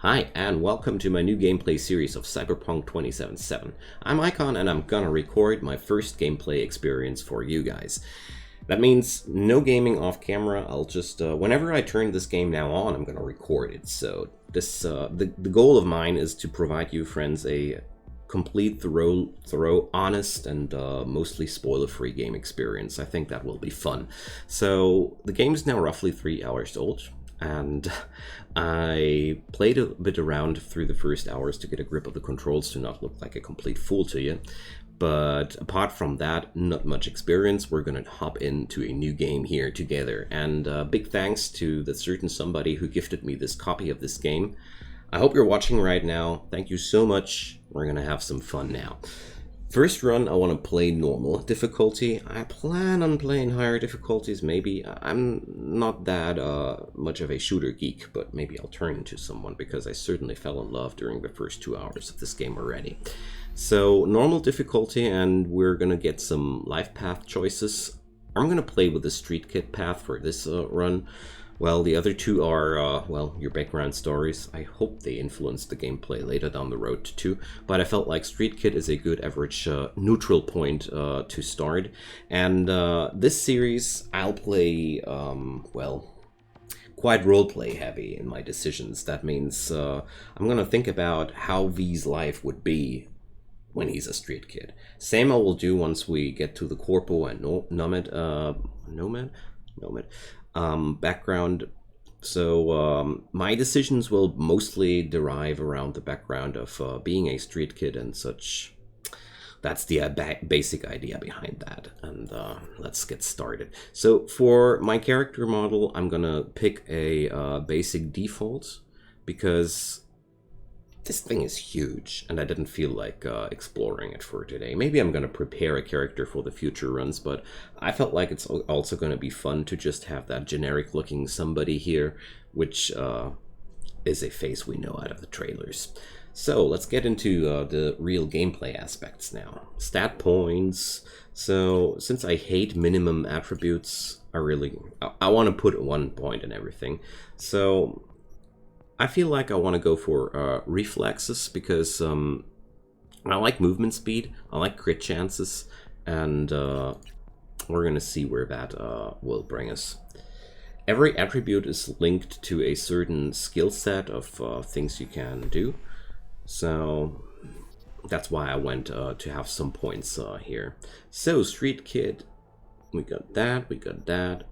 Hi, and welcome to my new gameplay series of Cyberpunk 2077. I'm Icon, and I'm gonna record my first gameplay experience for you guys. That means no gaming off camera. I'll just, whenever I turn this game now on, I'm gonna record it. So the goal of mine is to provide you friends a complete, thorough, honest, and mostly spoiler-free game experience. I think that will be fun. So the game is now roughly 3 hours old, and I played a bit around through the first hours to get a grip of the controls to not look like a complete fool to you. But apart from that, not much experience. We're gonna hop into a new game here together. And big thanks to the certain somebody who gifted me this copy of this game. I hope you're watching right now. Thank you so much. We're gonna have some fun now. First run, I want to play normal difficulty. I plan on playing higher difficulties, maybe. I'm not that much of a shooter geek, but maybe I'll turn into someone because I certainly fell in love during the first 2 hours of this game already. So, normal difficulty, and we're gonna get some life path choices. I'm gonna play with the Streetkid path for this run. Well, the other two are, well, your background stories. I hope they influence the gameplay later down the road too, but I felt like Streetkid is a good average neutral point to start. And this series, I'll play, well, quite roleplay heavy in my decisions. That means I'm gonna think about how V's life would be when he's a street kid. Same I will do once we get to the Corpo and Nomad background. So my decisions will mostly derive around the background of being a street kid and such. That's the basic idea behind that, and let's get started. So for my character model, I'm gonna pick a basic default because this thing is huge, and I didn't feel like exploring it for today. Maybe I'm going to prepare a character for the future runs, but I felt like it's also going to be fun to just have that generic-looking somebody here, which is a face we know out of the trailers. So let's get into the real gameplay aspects now. Stat points. So since I hate minimum attributes, I want to put 1 point in everything. So I feel like I want to go for reflexes because I like movement speed, I like crit chances, and we're going to see where that will bring us. Every attribute is linked to a certain skill set of things you can do, so that's why I went to have some points here. So, Street Kid, we got that,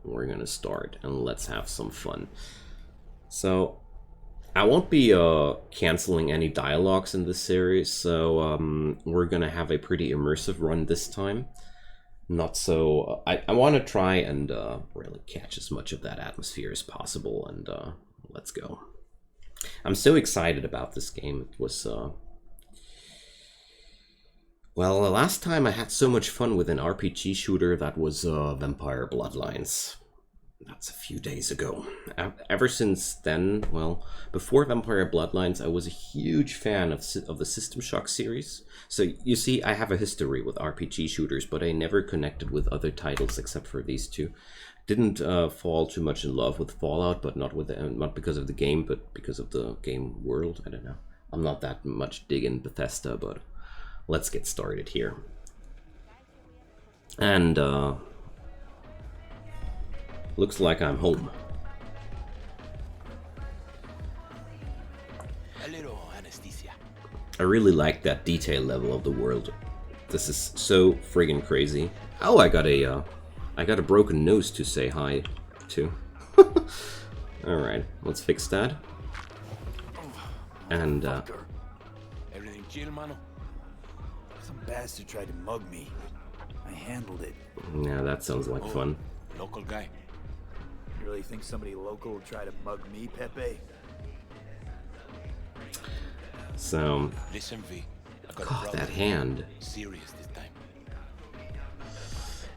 we're going to start, and let's have some fun. So I won't be canceling any dialogues in this series, so we're gonna have a pretty immersive run this time. Not so... I want to try and really catch as much of that atmosphere as possible, and let's go. I'm so excited about this game. It was... well, the last time I had so much fun with an RPG shooter, that was Vampire Bloodlines. That's a few days ago. Ever since then, well, before Vampire Bloodlines, I was a huge fan of the System Shock series. So you see, I have a history with RPG shooters, but I never connected with other titles except for these two. Didn't fall too much in love with Fallout, but not because of the game, but because of the game world. I don't know. I'm not that much digging Bethesda, but let's get started here. And looks like I'm home. A little anesthesia. I really like that detail level of the world. This is so friggin' crazy. Oh, I got a broken nose to say hi to. Alright, let's fix that. And Everything chill, mano? Some bastard tried to mug me. I handled it. yeah, that sounds like fun. Local guy. You really think somebody local will try to mug me, Pepe? So, Listen, V. I got a God, problem. that hand. Serious this time.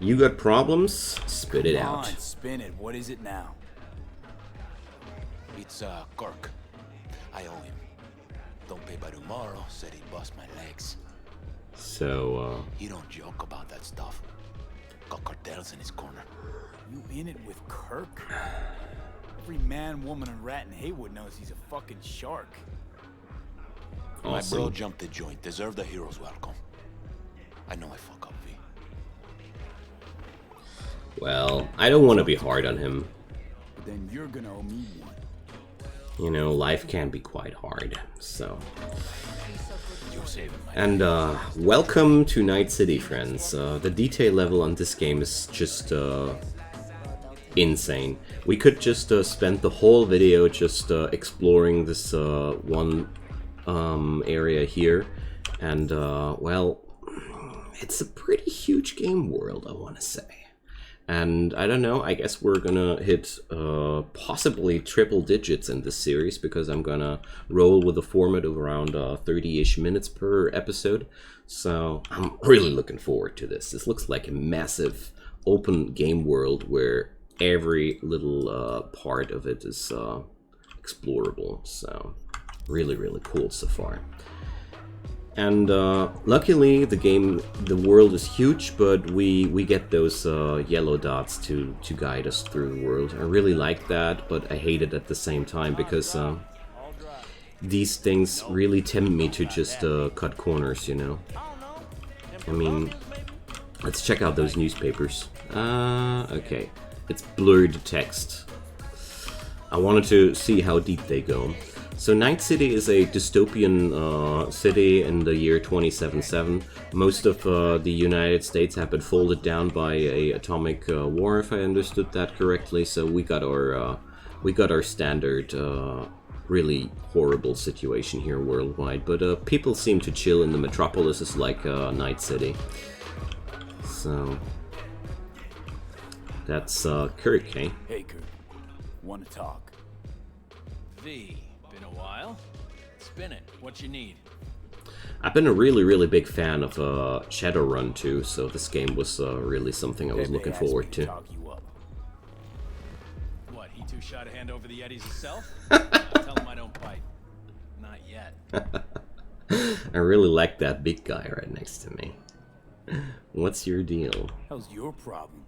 You got problems? Spit it Come out. on, spin it. What is it now? It's Kirk. I owe him. Don't pay by tomorrow, said he bust my legs. So, He don't joke about that stuff. Got cartels in his corner. You in it with Kirk? Every man, woman, and rat in Haywood knows he's a fucking shark. My bro Awesome. jumped the joint. Deserve the hero's welcome. I know I fuck up, V. Well, I don't want to be hard on him. But then you're gonna owe me one. You know, life can be quite hard, so... You're saving my... And welcome to Night City, friends. The detail level on this game is just insane. We could just spend the whole video just exploring this one area here, and well, it's a pretty huge game world, I want to say. And I don't know, I guess we're gonna hit possibly triple digits in this series, because I'm gonna roll with a format of around 30-ish minutes per episode. So I'm really looking forward to this. This looks like a massive open game world where every little part of it is explorable. So really, really cool so far. And luckily, the world is huge, but we get those yellow dots to guide us through the world. I really like that, but I hate it at the same time, because these things really tempt me to just cut corners, you know. I mean, let's check out those newspapers. Okay, it's blurred text. I wanted to see how deep they go. So Night City is a dystopian city in the year 2077. Most of the United States have been folded down by a atomic war, if I understood that correctly. So we got our standard really horrible situation here worldwide. But people seem to chill in the metropolises like Night City. So that's Kirk, eh? Hey, Kirk. Wanna talk? V, been a while. Spin it. What you need? I've been a really, really big fan of Shadowrun too, so this game was really something I was Pepe looking asked me forward to. talk you up. What, he too shy to hand over the Eddies himself? Tell him I don't bite. Not yet. I really like that big guy right next to me. What's your deal? How's your problem?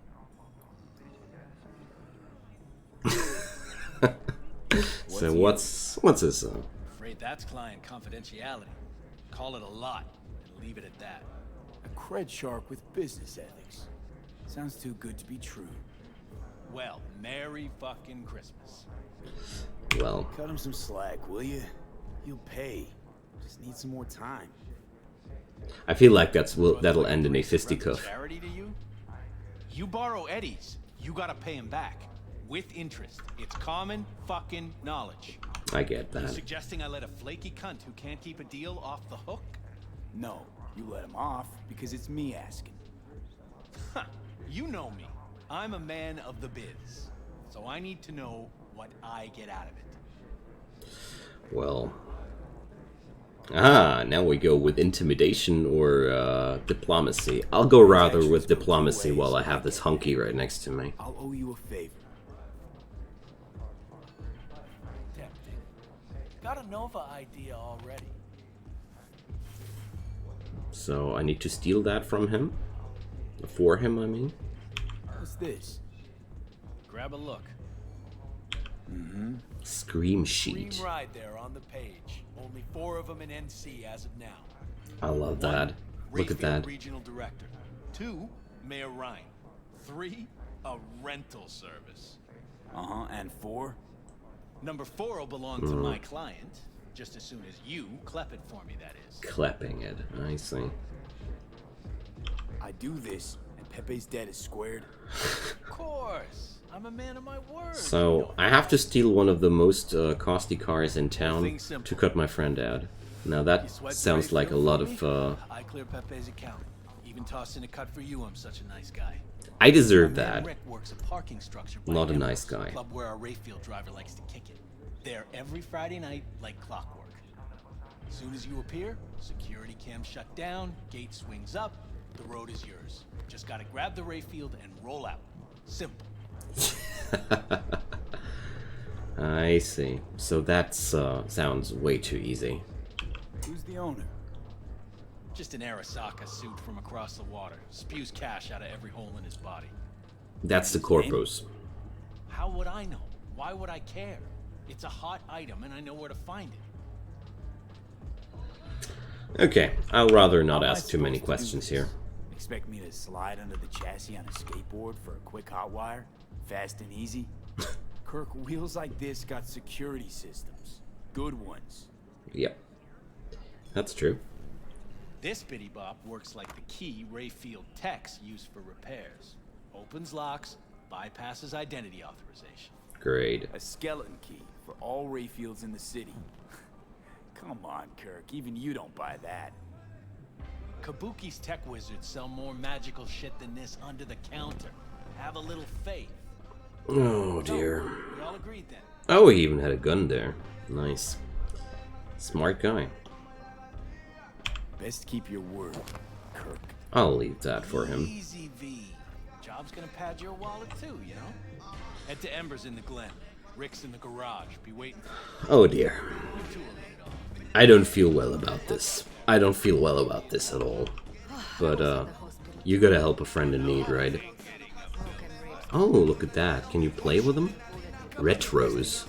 So what's this? Afraid that's client confidentiality. Call it a lot and leave it at that. A cred shark with business ethics. Sounds too good to be true. Well, Merry fucking Christmas. Well, Cut him some slack, will you? He'll pay. Just need some more time. I feel like that'll end in a fisticuff. Charity to you? You borrow Eddies, you gotta pay him back. With interest. It's common fucking knowledge. I get You that. suggesting I let a flaky cunt who can't keep a deal off the hook? No, you let him off because it's me asking. Huh, you know me. I'm a man of the biz. So I need to know what I get out of it. Well. Now we go with intimidation or diplomacy. I'll go rather with diplomacy while I have this hunky right next to me. I'll owe you a favor. Tempting. Got a Nova idea already. So I need to steal that from him? For him, I mean? What's this? Grab a look. Scream sheet. Dream ride there on the page. Only 4 of them in NC as of now. I love that. Look at Rayfield that. Regional Director. 2, Mayor Ryan. 3, a rental service. And 4? Number 4 will belong to my client, just as soon as you clep it for me, that is. Clapping it. I see. I do this, and Pepe's debt is squared. Of course. I'm a man of my word. So I have to steal one of the most costly cars in town Thing's simple. to cut my friend out. Now that You swipe the sounds like a Rayfield lot for of... me, I clear Pepe's account. Even tossed in a cut for you, I'm such a nice guy. I deserve My man that. Rick works a parking structure by Not a Emerald, nice guy. Club where our Rayfield driver likes to kick it. There every Friday night like clockwork. As soon as you appear, security cam shut down, gate swings up, the road is yours. Just gotta grab the Rayfield and roll out. Simple. I see. So that sounds way too easy. Who's the owner? Just an Arasaka suit from across the water. Spews cash out of every hole in his body. That's the corpos. How would I know? Why would I care? It's a hot item and I know where to find it. Okay, I'll rather not How am I ask too many supposed to do questions this? here. Expect me to slide under the chassis on a skateboard for a quick hot wire? Fast and easy? Kirk, wheels like this got security systems. Good ones. Yep. That's true. This bitty bop works like the key Rayfield techs use for repairs. Opens locks, bypasses identity authorization. Great. A skeleton key for all Rayfields in the city. Come on, Kirk. Even you don't buy that. Kabuki's tech wizards sell more magical shit than this under the counter. Have a little faith. Oh dear. We all agreed then. Oh, he even had a gun there. Nice. Smart guy. Best keep your word, Kirk. I'll leave that for him. Easy V. Job's gonna pad your wallet too, you know? Head to Ember's in the Glen. Rick's in the garage. Be waiting for Oh dear. you two are laid off. I don't feel well about this. I don't feel well about this at all. But, you gotta help a friend in need, right? Oh, look at that. Can you play with them? Retros.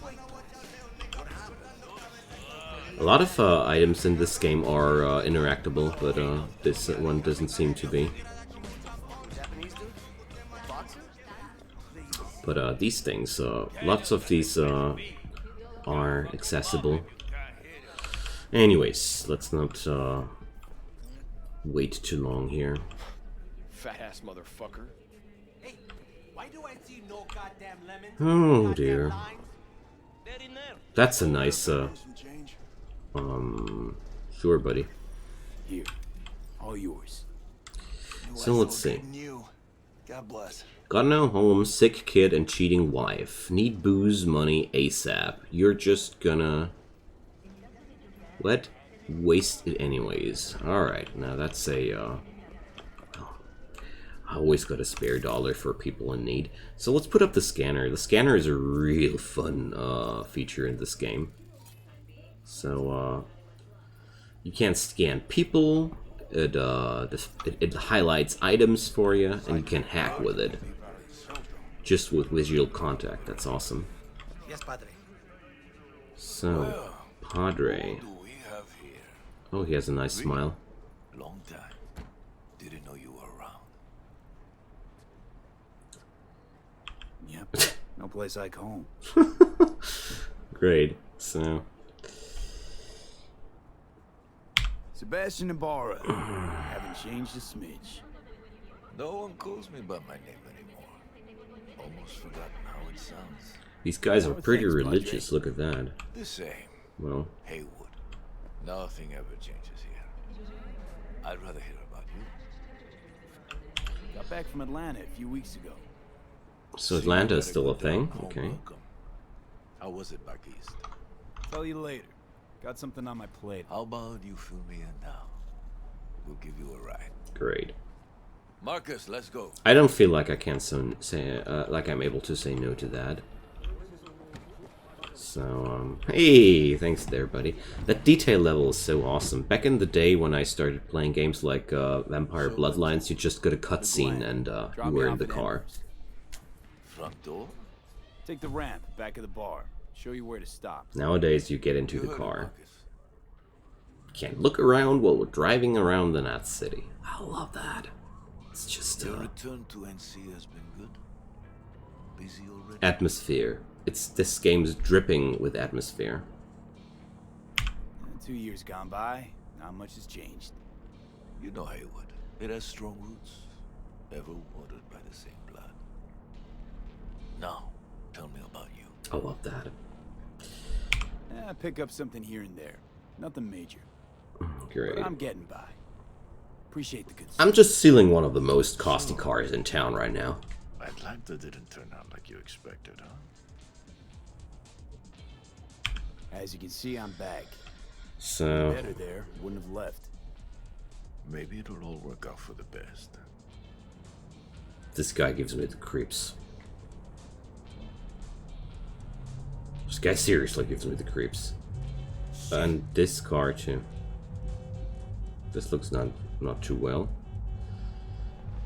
A lot of items in this game are interactable, but this one doesn't seem to be. But these things, lots of these are accessible. Anyways, let's not wait too long here. Fat ass motherfucker. Hey, why do I see no goddamn lemons? Oh dear. That's a nice, sure buddy. Here. All yours. So let's see. You. God bless. Got no home, sick kid, and cheating wife. Need booze, money, ASAP. You're just gonna... What? Waste it anyways. Alright, now that's a, I always got a spare dollar for people in need. So let's put up the scanner. The scanner is a real fun, feature in this game. So, you can't scan people. It highlights items for you, and you can hack with it. Just with visual contact. That's awesome. Yes, Padre. So, Padre. Who do we have here? Oh, he has a nice smile. Long time. Didn't know you were around. Yep. No place like home. Great. So, Sebastian Ibarra. Haven't changed a smidge. No one calls me by my name anymore. Almost forgotten how it sounds. these guys are pretty Thanks, religious. Look at that. The same. Well, Haywood. Nothing ever changes here. I'd rather hear about you. Got back from Atlanta a few weeks ago. so Atlanta is still a thing. Home Okay. welcome. How was it back east? Tell you later. Got something on my plate. How about you fill me in now? We'll give you a ride. Great. Marcus, let's go. I don't feel like I can say like I'm able to say no to that. So hey, thanks there, buddy. That detail level is so awesome. Back in the day when I started playing games like Vampire Bloodlines, you just got a cutscene and you were in the car. Front door? Take the ramp back of the bar. Show you where to stop. Nowadays, you get into the Good, car. Marcus. Can't look around while we're driving around the Nat City. I love that. It's just Your return to NC has been good. Busy already? atmosphere. This game's dripping with atmosphere. 2 years gone by. Not much has changed. You know Haywood. It has strong roots. Ever watered by the same blood. Now, tell me about you. I love that. Pick up something here and there. Nothing major. Great. But I'm getting by. Appreciate the good I'm just stealing one of the most costly cars in town right now. Atlanta didn't turn out like you expected, huh? As you can see, I'm back. So, Better there. Wouldn't have left. Maybe it'll all work out for the best. this guy gives me the creeps. This guy seriously gives me the creeps. And this car too. This looks not too well.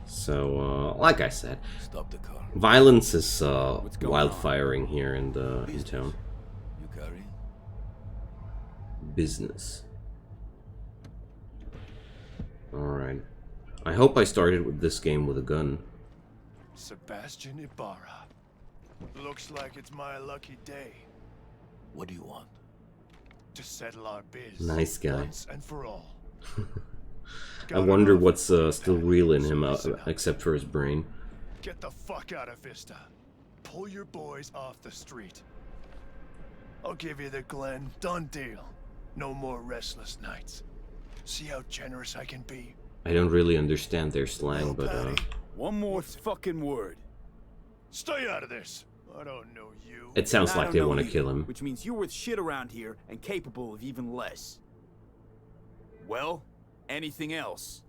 So, like I said, Stop the car. violence is going wildfiring here in town. You carry? Business. I hope I started with this game with a gun. Sebastian Ibarra. Looks like it's my lucky day What do you want? to settle our biz. Nice guy. Once and for all. I wonder what's still real in him, except for his brain. Get the fuck out of Vista. Pull your boys off the street. I'll give you the Glen. Done deal. No more restless nights. See how generous I can be? I don't really understand their slang, No, but Patty. One more fucking word. Stay out of this. I don't know you. it sounds I like don't they know want to you, kill him. Which means you're worth shit around here and capable of even less. Well, anything else?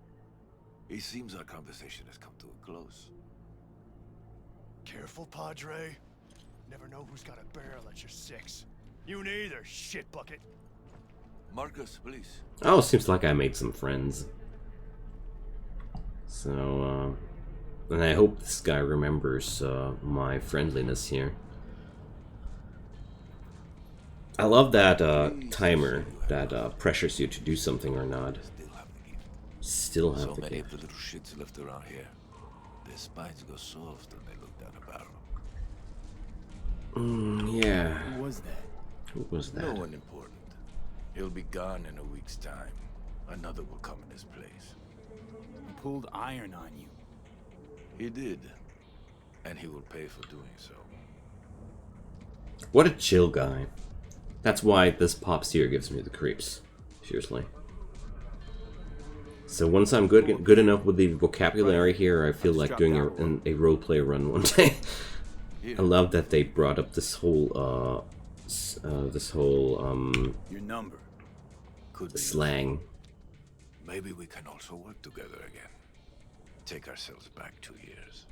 It seems our conversation has come to a close. Careful, Padre. Never know who's got a barrel at your six. You neither, shit bucket. Marcus, please. Oh, seems like I made some friends. So, and I hope this guy remembers my friendliness here. I love that timer that pressures you to do something or not. Still have the gift. Still have So the many gift. of the little shits left around here. Their spines go soft when they look down a barrel. Yeah. Who was that? Who was No that? one important. He'll be gone in a week's time. Another will come in his place. He pulled iron on you. He did. And he will pay for doing so. What a chill guy. That's why this pops here gives me the creeps. Seriously. So once I'm good enough with the vocabulary here, I feel like doing a roleplay run one day. I love that they brought up this whole Your number. Could be slang. Maybe we can also work together again. Take ourselves back 2 years.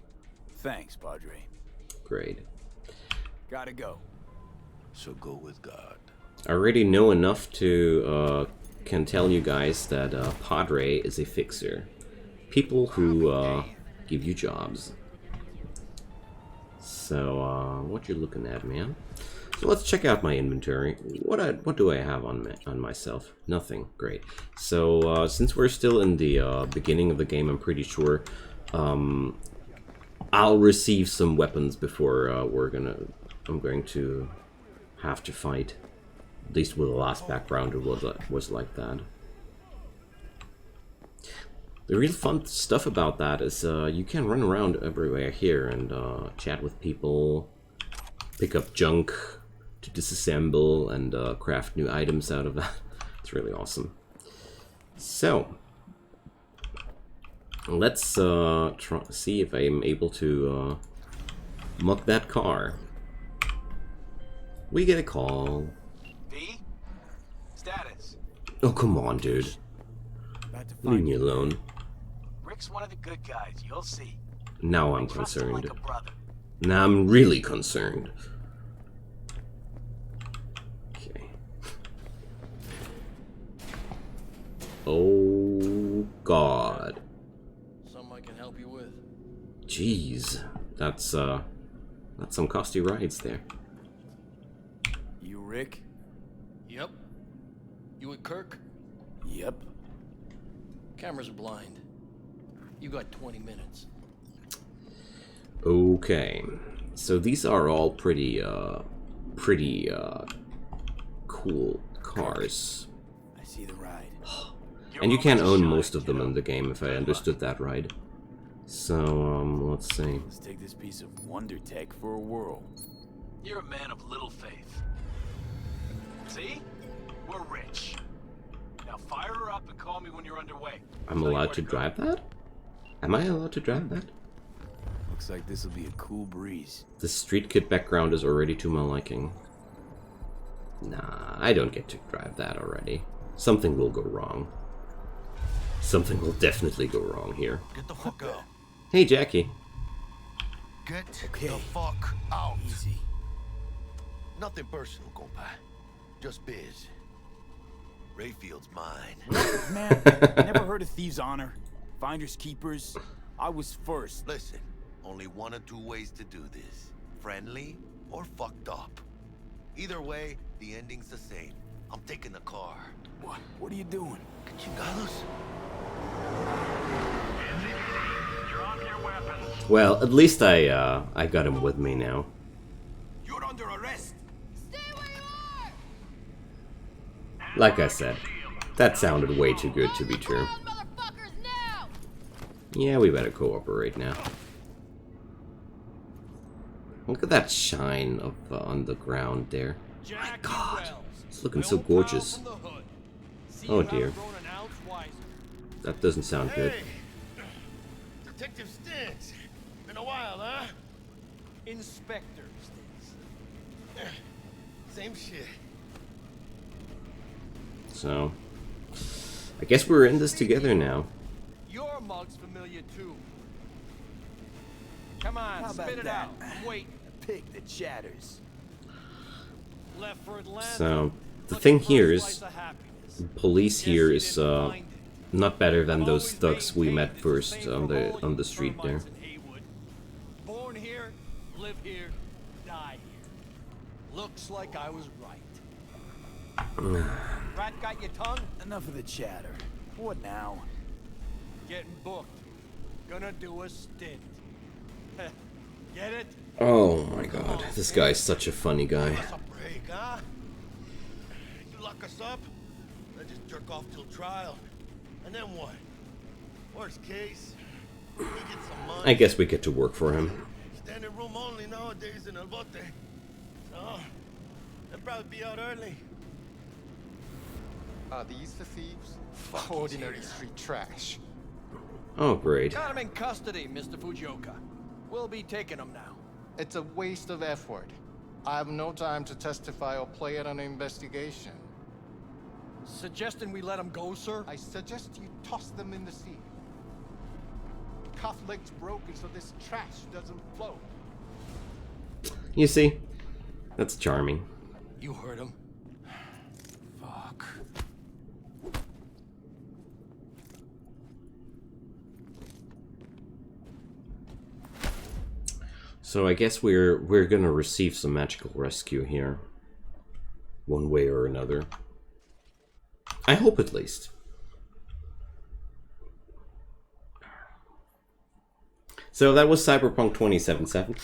Thanks, Padre. Great. Gotta go. So go with God. I already know enough to can tell you guys that Padre is a fixer. People who give you jobs. So what you looking at, man? So let's check out my inventory. What do I have on myself? Nothing. Great. So since we're still in the beginning of the game, I'm pretty sure I'll receive some weapons before I'm going to have to fight. At least with the last background, it was like that. The real fun stuff about that is you can run around everywhere here and chat with people, pick up junk to disassemble, and craft new items out of that. It's really awesome. So let's see if I'm able to muck that car. We get a call. V? Status. Oh, come on, dude. About to Leave find me you. alone. Rick's one of the good guys, you'll see. Now I'm Trust him concerned. like a brother. Now I'm really concerned. Okay. Oh, God. Something I can help you with. Jeez. That's some costly rides there. You Rick? Yep. You with Kirk? Yep. Cameras are blind. You got 20 minutes. Okay. So these are all pretty cool cars. I see the ride. And you can own most of them in the game, if I understood that right. So, let's see. Let's take this piece of wonder tech for a whirl. You're a man of little faith. See? We're rich. Now fire her up and call me when you're underway. I'm allowed to drive that? Am I allowed to drive that? Looks like this will be a cool breeze. The Streetkid background is already to my liking. Nah, I don't get to drive that already. Something will go wrong. Something will definitely go wrong here. Get the fuck out. Hey, Jackie. Get Okay. the fuck out. Easy. Nothing personal, compa. Just biz. Rayfield's mine. Man, never heard of thieves' honor? Finders keepers? I was first. Listen, only one or two ways to do this. Friendly or fucked up. Either way, the ending's the same. I'm taking the car. What? What are you doing? Chingados? Well, at least I got him with me now. You're under arrest. Like I said, that sounded way too good to be true. Yeah, we better cooperate now. Look at that shine of on the ground there. My God, it's looking so gorgeous. Oh dear, that doesn't sound good. Detective Stintz. Been a while, huh? Inspector Stintz. Same shit. So, I guess we're in this together now. Your mug's familiar too. Come on, How spit about it that? out. Wait. A pig that chatters. Left for Atlanta. So, the Looking thing for a here slice is, of happiness. police here Guess is you didn't find it. not better than I've those always thugs we met maintained it's first same on for all the you street there. termites in Haywood. Born here, live here, die here. Looks like I was right. Rat got your tongue? Enough of the chatter. What now? Getting booked. Gonna do a stint. Get it? Oh my God, this guy's such a funny guy. What's a break, huh? You lock us up, I just jerk off till trial. And then what? Worst case, we get some money. I guess we get to work for him. Standing room only nowadays in El Bote. So, they'll probably be out early. Are these the thieves? Ordinary street trash. Oh great. Got him in custody, Mr. Fujioka. We'll be taking him now. It's a waste of effort. I have no time to testify or play at an investigation. Suggesting we let him go, sir? I suggest you toss them in the sea. Cuff leg's broken so this trash doesn't float. You see, that's charming. You heard him. Fuck. So I guess we're gonna receive some magical rescue here, one way or another. I hope at least. So that was Cyberpunk 2077.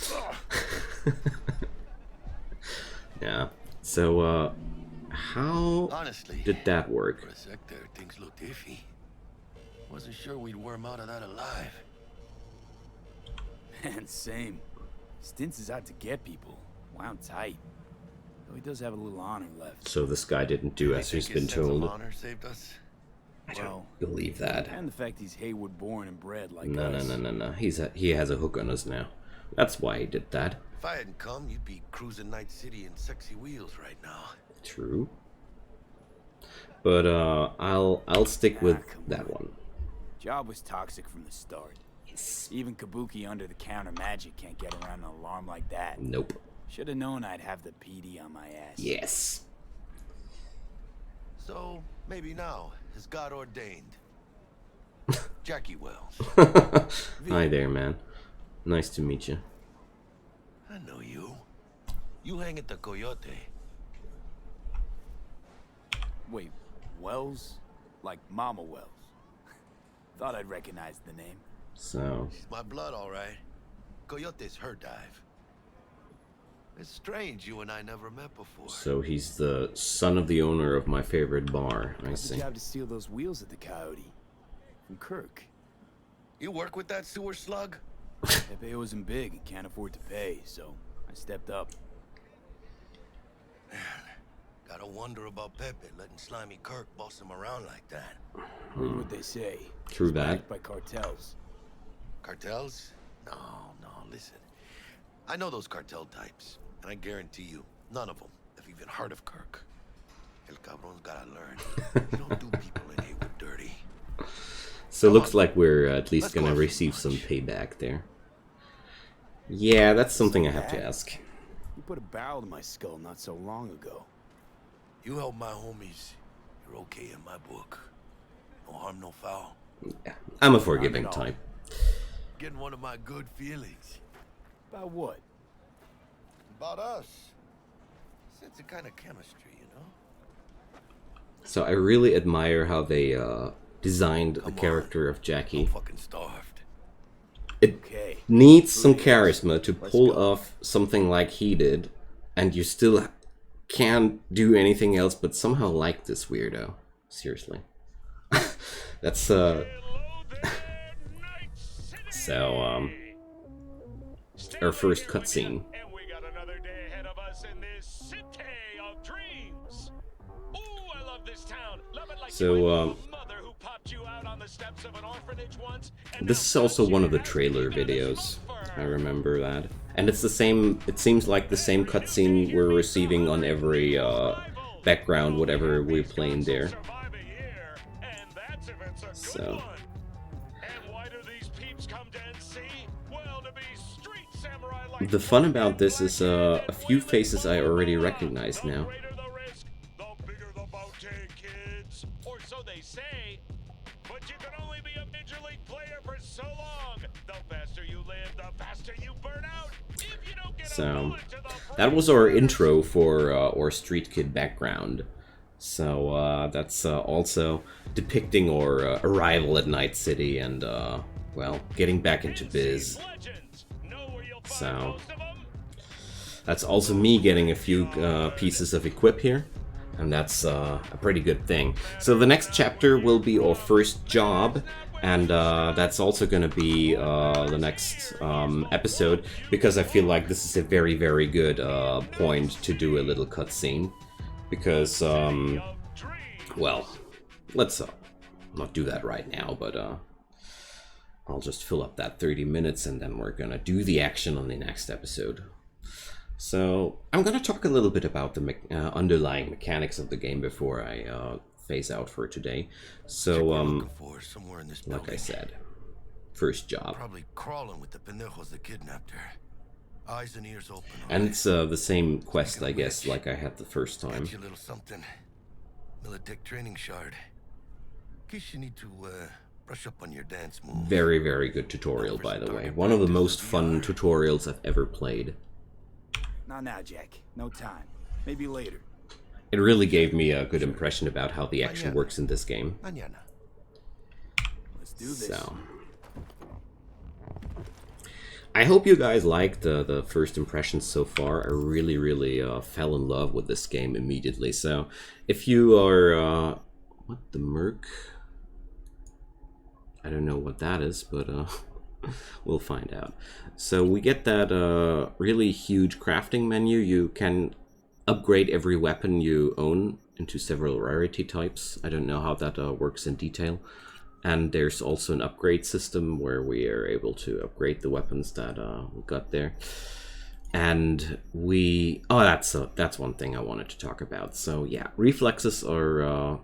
Yeah. So how Honestly, did that work? for a sec there, things looked iffy. Wasn't sure we'd worm out of that alive. Man, same. Stintz is out to get people. Wound tight. Though he does have a little honor left. So this guy didn't do as he's Think been his sense of told. honor saved us. I don't Well, believe that. and the fact he's Haywood born and bred like No, no, us. no, no, no. He has a hook on us now. That's why he did that. If I hadn't come, you'd be cruising Night City in sexy wheels right now. True. But I'll stick with come that one. Job was toxic from the start. Yes. Even Kabuki under the counter magic can't get around an alarm like that. Nope. Should have known I'd have the PD on my ass. Yes. So, maybe now, as God ordained. Jackie Wells. Hi there, man. Nice to meet you. I know you. You hang at the Coyote. Wait, Wells? Like Mama Wells? Thought I'd recognize the name. So, She's my blood, all right. Coyote's her dive. It's strange you and I never met before. so he's the son of the owner of my favorite bar. I Got the see. job to steal those wheels at the Coyote. From Kirk. You work with that sewer slug? Pepe wasn't big and can't afford to pay, so I stepped up. Gotta wonder about Pepe letting slimy Kirk boss him around like that. Heard what they say. True He's that. backed by cartels. Cartels? No, listen. I know those cartel types, and I guarantee you, none of them have even heard of Kirk. El cabron's gotta learn. You don't do people in Haywood dirty. So looks like we're at least Let's go gonna have some receive some lunch. payback there. Yeah, that's something I have to ask. You put a barrel to my skull not so long ago. You help my homies, you're okay in my book. No harm, no foul. Yeah, I'm a forgiving Not at all. type. Getting one of my good feelings. About what? About us. Sense a kind of chemistry, you know? So I really admire how they designed the Come on. character of I'm Jackie. fucking starved. it Okay. needs some charisma to pull off something like he did, and you still can't do anything else but somehow like this weirdo. Seriously. That's so our first cutscene. And we got another day ahead of us in this city of dreams. Ooh, I love this town. Love it like So, my little mother who popped you out on the steps of an orphanage once. And this is also one of the trailer videos. I remember that. And it's the same, it seems like the same cutscene we're receiving on every background, whatever we're playing there. So. The fun about this is a few faces I already recognize now. Or so they say, but you can only be a major league player for so long. The faster you live, the faster you burn out. If you don't get So that was our intro for our Streetkid background. So that's also depicting our arrival at Night City and well, getting back into biz. So that's also me getting a few pieces of equip here, and that's a pretty good thing. So the next chapter will be our first job, and that's also going to be the next episode, because I feel like this is a very, very good point to do a little cutscene, because, well, let's not do that right now, but I'll just fill up that 30 minutes and then we're gonna do the action on the next episode. So I'm gonna talk a little bit about the underlying mechanics of the game before I phase out for today. So Somewhere in this like building. I said, first job. Probably crawling with the pendejos that kidnapped her. Eyes and ears open. And it's the same quest, I guess, like I had the first time. Got you a little something. Militech training shard. Guess you need to brush up on your dance moves. Very, very good tutorial, by the way. One of the most fun tutorials I've ever played. Not now, Jack. No time. Maybe later. It really gave me a good impression about how the action works in this game. Mañana. Let's do this. So I hope you guys liked the first impressions so far. I really, really fell in love with this game immediately. So if you are... what the Merc? I don't know what that is, but we'll find out. So we get that really huge crafting menu. You can upgrade every weapon you own into several rarity types. I don't know how that works in detail. And there's also an upgrade system where we are able to upgrade the weapons that we got there. And we... oh, that's one thing I wanted to talk about. So yeah, reflexes are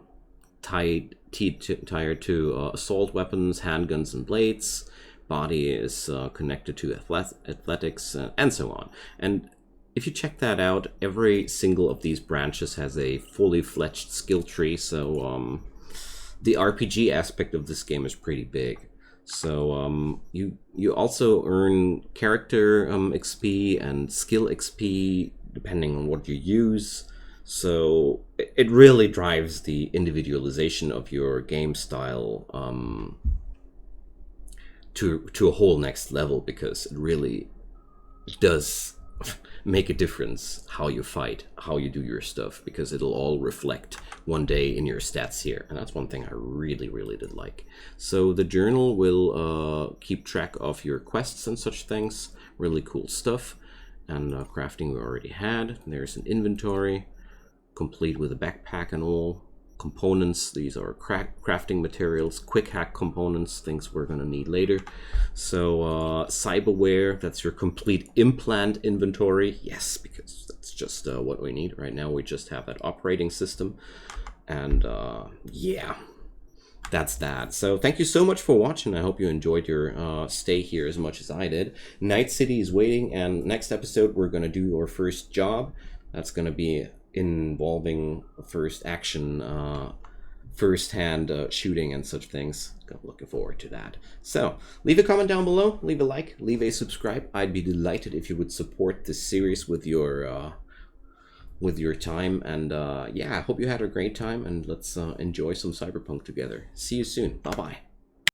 tied to assault weapons, handguns, and blades. Body is connected to athletics, and so on. And if you check that out, every single of these branches has a fully fledged skill tree, so the RPG aspect of this game is pretty big. So you also earn character XP and skill XP depending on what you use. So it really drives the individualization of your game style to a whole next level, because it really does make a difference how you fight, how you do your stuff, because it'll all reflect one day in your stats here. And that's one thing I really, really did like. So the journal will keep track of your quests and such things. Really cool stuff. And crafting we already had. There's an inventory, complete with a backpack and all. Components, these are crafting materials, quick hack components, things we're gonna need later. So cyberware, that's your complete implant inventory. Yes, because that's just what we need right now. We just have that operating system, and yeah, that's that. So thank you so much for watching. I hope you enjoyed your stay here as much as I did. Night City is waiting, and next episode we're gonna do our first job. That's gonna be involving first action, first-hand shooting and such things. I'm looking forward to that. So leave a comment down below, leave a like, leave a subscribe. I'd be delighted if you would support this series with your time. And yeah, I hope you had a great time, and let's enjoy some Cyberpunk together. See you soon. Bye bye.